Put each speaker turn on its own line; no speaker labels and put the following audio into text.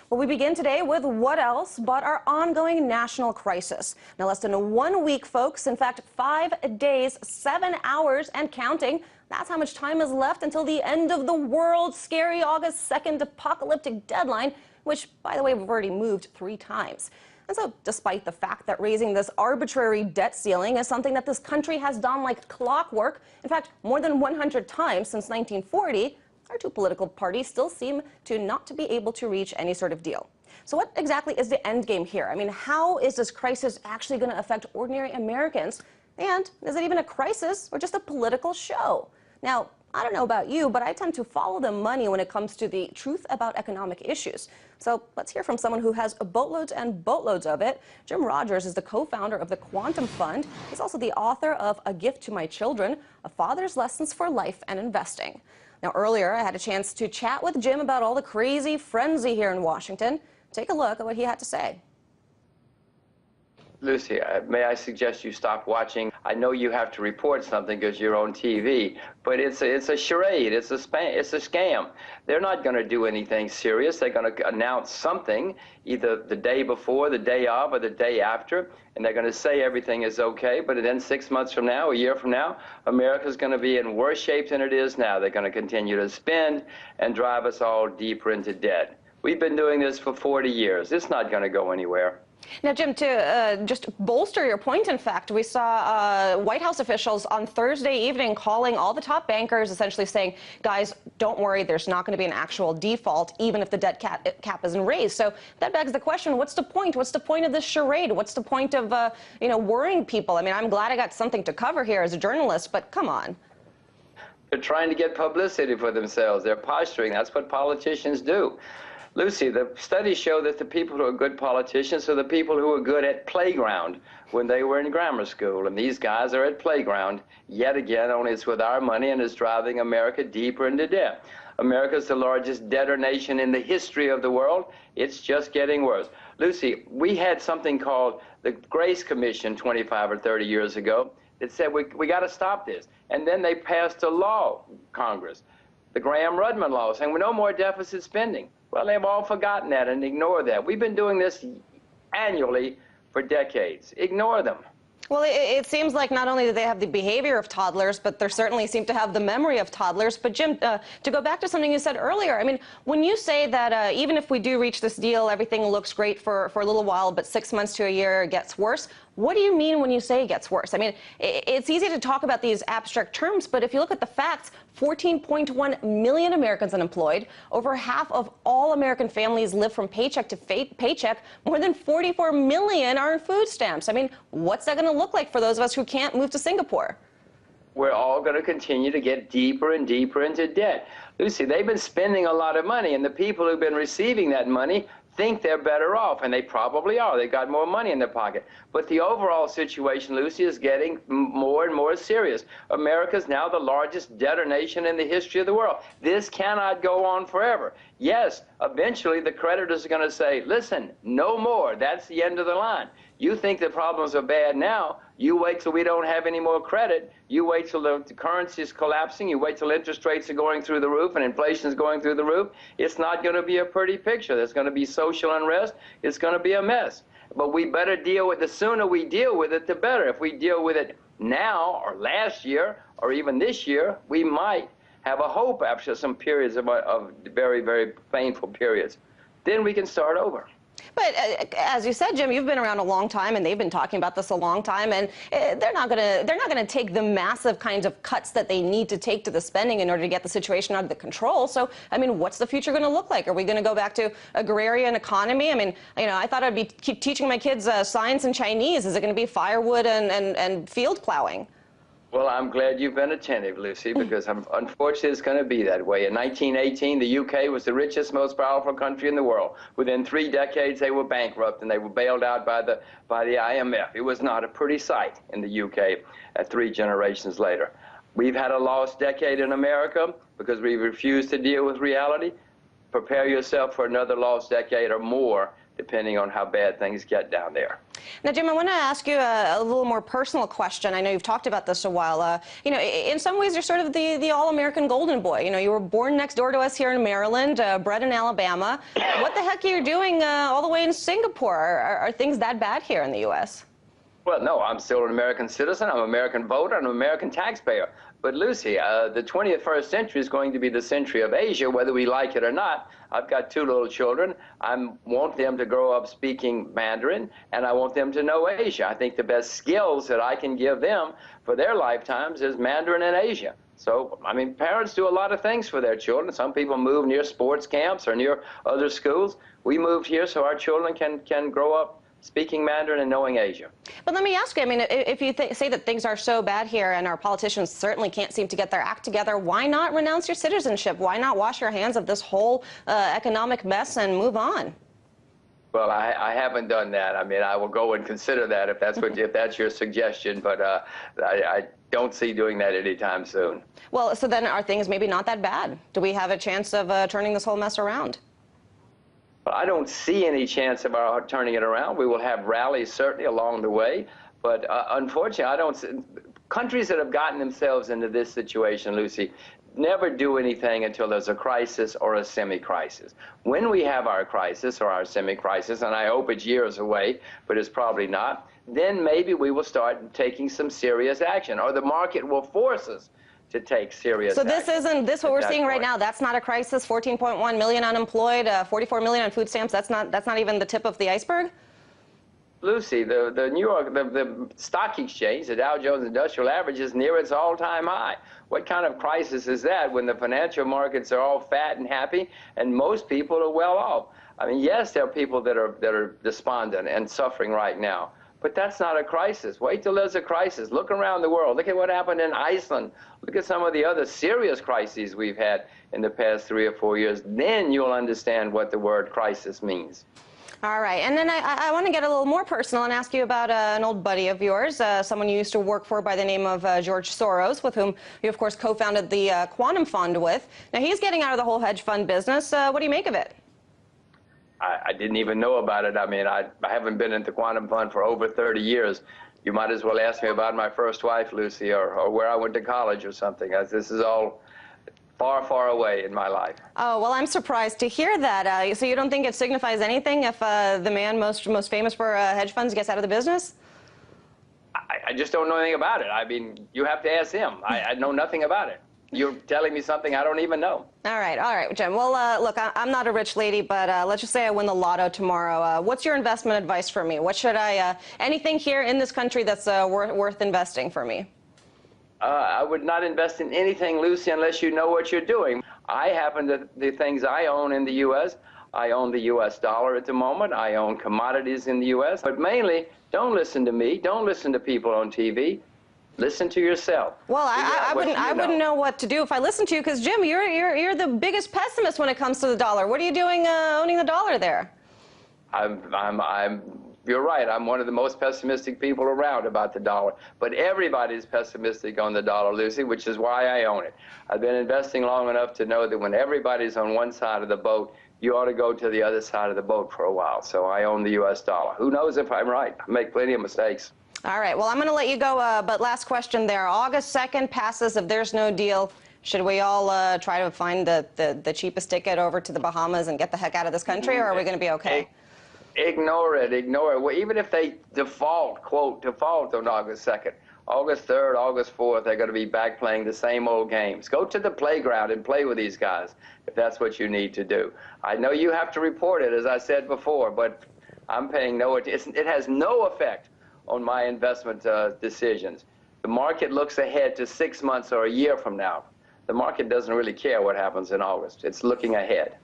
Well, we begin today with what else but our ongoing national crisis. Now, less than 1 week, folks. In fact, 5 days, 7 hours and counting. That's how much time is left until the end of the world. Scary August 2nd apocalyptic deadline, which, by the way, we've already moved 3 times. And so, despite the fact that raising this arbitrary debt ceiling is something that this country has done like clockwork, in fact, more than 100 times since 1940, our 2 political parties still seem to not to be able to reach any sort of deal. So what exactly is the end game here? I mean, how is this crisis actually going to affect ordinary Americans? And is it even a crisis or just a political show? Now, I don't know about you, but I tend to follow the money when it comes to the truth about economic issues. So let's hear from someone who has boatloads and boatloads of it. Jim Rogers is the co-founder of the Quantum Fund. He's also the author of A Gift to My Children, A Father's Lessons for Life and Investing. Now, earlier, I had a chance to chat with Jim about all the crazy frenzy here in Washington. Take a look at what he had to say.
Lucy, may I suggest you stop watching? I know you have to report something because you're on TV, but it's a charade. It's a scam. They're not going to do anything serious. They're going to announce something either the day before, the day of, or the day after, and they're going to say everything is okay. But then 6 months from now, a year from now, America's going to be in worse shape than it is now. They're going to continue to spend and drive us all deeper into debt. We've been doing this for 40 years. It's not going to go anywhere.
Now, Jim, to just bolster your point, in fact, we saw White House officials on Thursday evening calling all the top bankers, essentially saying, guys, don't worry, there's not going to be an actual default, even if the debt cap isn't raised. So that begs the question, what's the point? What's the point of this charade? What's the point of, worrying people? I mean, I'm glad I got something to cover here as a journalist, but come on.
They're trying to get publicity for themselves. They're posturing. That's what politicians do. Lucy, the studies show that the people who are good politicians are the people who are good at playground when they were in grammar school. And these guys are at playground, yet again, only it's with our money and it's driving America deeper into debt. America's the largest debtor nation in the history of the world. It's just getting worse. Lucy, we had something called the Grace Commission 25 or 30 years ago that said we got to stop this. And then they passed a law, Congress, the Graham-Rudman law, saying no more deficit spending. Well, they've all forgotten that and ignored that. We've been doing this annually for decades. Ignore them.
Well, it seems like not only do they have the behavior of toddlers, but they certainly seem to have the memory of toddlers. But, Jim, to go back to something you said earlier, I mean, when you say that even if we do reach this deal, everything looks great for a little while, but 6 months to a year it gets worse, what do you mean when you say it gets worse? I mean, it's easy to talk about these abstract terms, but if you look at the facts, 14.1 million Americans unemployed, over half of all American families live from paycheck to paycheck, more than 44 million are in food stamps. I mean, what's that going to look like for those of us who can't move to Singapore?
We're all going to continue to get deeper and deeper into debt. Lucy, they've been spending a lot of money, and the people who've been receiving that money think they're better off, and they probably are. They got more money in their pocket. But the overall situation, Lucy, is getting more and more serious. America's now the largest debtor nation in the history of the world. This cannot go on forever. Yes, eventually the creditors are going to say, listen, no more. That's the end of the line. You think the problems are bad now. You wait till we don't have any more credit. You wait till the currency is collapsing. You wait till interest rates are going through the roof and inflation is going through the roof. It's not going to be a pretty picture. There's going to be social unrest. It's going to be a mess. But we better deal with it. The sooner we deal with it, the better. If we deal with it now or last year or even this year, we might have a hope after some periods of very, very painful periods. Then we can start over.
But as you said, Jim, you've been around a long time, and they've been talking about this a long time, and they're not going to take the massive kinds of cuts that they need to take to the spending in order to get the situation under control. So, I mean, what's the future going to look like? Are we going to go back to agrarian economy? I mean, I thought I'd keep teaching my kids science and Chinese. Is it going to be firewood and field plowing?
Well, I'm glad you've been attentive, Lucy, because unfortunately it's going to be that way. In 1918, the UK was the richest, most powerful country in the world. Within 3 decades, they were bankrupt and they were bailed out by the IMF. It was not a pretty sight in the UK 3 generations later. We've had a lost decade in America because we refused to deal with reality. Prepare yourself for another lost decade or more, depending on how bad things get down there.
Now, Jim, I want to ask you a little more personal question. I know you've talked about this a while. In some ways, you're sort of the all-American golden boy. You were born next door to us here in Maryland, bred in Alabama. What the heck are you doing all the way in Singapore? Are things that bad here in the U.S.?
Well, no, I'm still an American citizen. I'm an American voter. I'm an American taxpayer. But, Lucy, the 21st century is going to be the century of Asia, whether we like it or not. I've got 2 little children. I want them to grow up speaking Mandarin, and I want them to know Asia. I think the best skills that I can give them for their lifetimes is Mandarin and Asia. So, I mean, parents do a lot of things for their children. Some people move near sports camps or near other schools. We moved here so our children can grow up speaking Mandarin and knowing Asia. But
let me ask you, I mean, if you say that things are so bad here and our politicians certainly can't seem to get their act together, why not renounce your citizenship? Why not wash your hands of this whole economic mess and move on?
Well, I haven't done that. I mean, I will go and consider that if that's if that's your suggestion, but I don't see doing that anytime soon.
Well, so then are things maybe not that bad? Do we have a chance of turning this whole mess around?
Well, I don't see any chance of our turning it around. We will have rallies certainly along the way, but unfortunately, I don't see, countries that have gotten themselves into this situation, Lucy, never do anything until there's a crisis or a semi-crisis. When we have our crisis or our semi-crisis, and I hope it's years away, but it's probably not, then maybe we will start taking some serious action, or the market will force us to take serious action.
So this what we're seeing right now. That's not a crisis. 14.1 million unemployed, 44 million on food stamps. That's not even the tip of the iceberg.
Lucy, the New York, the stock exchange, the Dow Jones Industrial Average is near its all-time high. What kind of crisis is that when the financial markets are all fat and happy and most people are well off? I mean, yes, there are people that are despondent and suffering right now. But that's not a crisis. Wait till there's a crisis. Look around the world. Look at what happened in Iceland. Look at some of the other serious crises we've had in the past 3 or 4 years. Then you'll understand what the word crisis means.
All right. And then I want to get a little more personal and ask you about an old buddy of yours, someone you used to work for by the name of George Soros, with whom you, of course, co-founded the Quantum Fund with. Now, he's getting out of the whole hedge fund business. What do you make of it?
I didn't even know about it. I mean, I haven't been in the Quantum Fund for over 30 years. You might as well ask me about my first wife, Lucy, or where I went to college or something. This is all far, far away in my life.
Oh, well, I'm surprised to hear that. So you don't think it signifies anything if the man most famous for hedge funds gets out of the business?
I just don't know anything about it. I mean, you have to ask him. I know nothing about it. You're telling me something I don't even know. All
right, Jim. Well, look, I'm not a rich lady, but let's just say I win the lotto tomorrow. What's your investment advice for me? What should anything here in this country that's worth investing for me?
I would not invest in anything, Lucy, unless you know what you're doing. I happen to, the things I own in the U.S., I own the U.S. dollar at the moment. I own commodities in the U.S. But mainly, don't listen to me. Don't listen to people on TV. Listen to yourself.
Well, I wouldn't know what to do if I listened to you, because Jim, you're the biggest pessimist when it comes to the dollar. What are you doing owning the dollar there?
You're right. I'm one of the most pessimistic people around about the dollar. But everybody's pessimistic on the dollar, Lucy, which is why I own it. I've been investing long enough to know that when everybody's on one side of the boat, you ought to go to the other side of the boat for a while. So I own the U.S. dollar. Who knows if I'm right? I make plenty of mistakes.
All right. Well, I'm going to let you go, but last question there. August 2nd passes. If there's no deal, should we all try to find the cheapest ticket over to the Bahamas and get the heck out of this country, or are we going to be okay?
Ignore it. Ignore it. Well, even if they default, quote, default on August 2nd, August 3rd, August 4th, they're going to be back playing the same old games. Go to the playground and play with these guys if that's what you need to do. I know you have to report it, as I said before, but I'm paying no attention. It has no effect on my investment decisions. The market looks ahead to 6 months or a year from now. The market doesn't really care what happens in August. It's looking ahead.